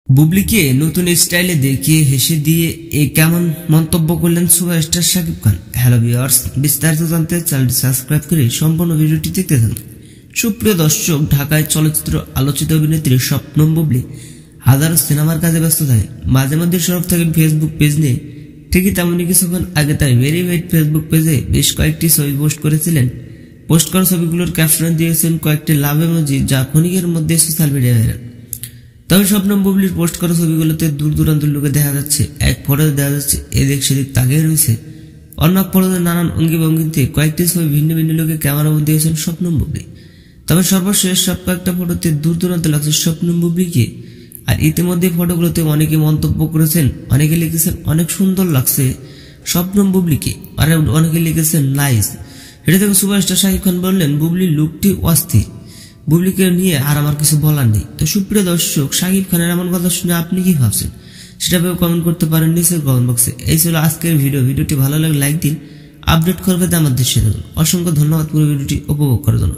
বুবলিকে নতুন স্টাইলে দেখিয়ে হেসে দিয়ে কেমন মন্তব্য করলেন superstar Shakib Khan. Hello viewers, বিস্তারিত জানতে চ্যানেলটি সাবস্ক্রাইব করে সম্পূর্ণ ভিডিওটি দেখতে থাকুন। সুপ্রিয় দর্শক, ঢাকায় চলচ্চিত্র আলোচিত অভিনেত্রী স্বপ্নম বুবলি হাজারো সিনেমার কাজে ব্যস্ত থাকে। মাঝে মধ্যে সরব থাকেন ফেসবুক পেজ নিয়ে। ঠিকই তেমনই কিছুক্ষণ আগে তাই ভেরিফাইড ফেসবুক পেজে বেশ কয়েকটি ছবি পোস্ট করেছিলেন। পোস্ট করা ছবিগুলোর ক্যাপশনে দিয়েছেন কয়েকটি লাভ ইমোজি, যা ক্ষণিকের মধ্যে সোশ্যাল মিডিয়ায় ভাইরাল। তবে স্বপ্নম বুবলির পোস্ট করা ছবিগুলোতে দূর দূরান্তের লোকে দেখা যাচ্ছে। এক ফটোতে দেখা যাচ্ছে এদিক সেদিক তাকিয়ে রয়েছে, অন্য এক ফটোতে নানান অঙ্গি ভঙ্গিতে কয়েকটি ছবি ভিন্ন ভিন্ন লোকে ক্যামেরা মধ্যে দিয়েছেন স্বপ্নম বুবলি। তবে সর্বশেষ সব কয়েকটা ফটোতে দূর দূরান্তে লাগছে স্বপ্নম বুবলিকে। আর ইতিমধ্যে ফটোগুলোতে অনেকে মন্তব্য করেছেন, অনেকে লিখেছেন অনেক সুন্দর লাগছে স্বপ্নম বুবলিকে, আর অনেকে লিখেছেন নাইস। এটা থেকে সুপারস্টার শাকিব খান বললেন, বুবলির লুকটি অস্থির, বুবলিকে নিয়ে আর আমার কিছু বলার নেই। তো সুপ্রিয় দর্শক, শাকিব খানের এমন কথা শুনে আপনি কি ভাবছেন সেটা ভেবে কমেন্ট করতে পারেন নিচের কমেন্ট বক্সে। এই ছিল আজকের ভিডিওটি ভালো লাগলে লাইক দিন, আপডেট করবে আমাদের সাথে। অসংখ্য ধন্যবাদ পুরো ভিডিওটি উপভোগ করার জন্য।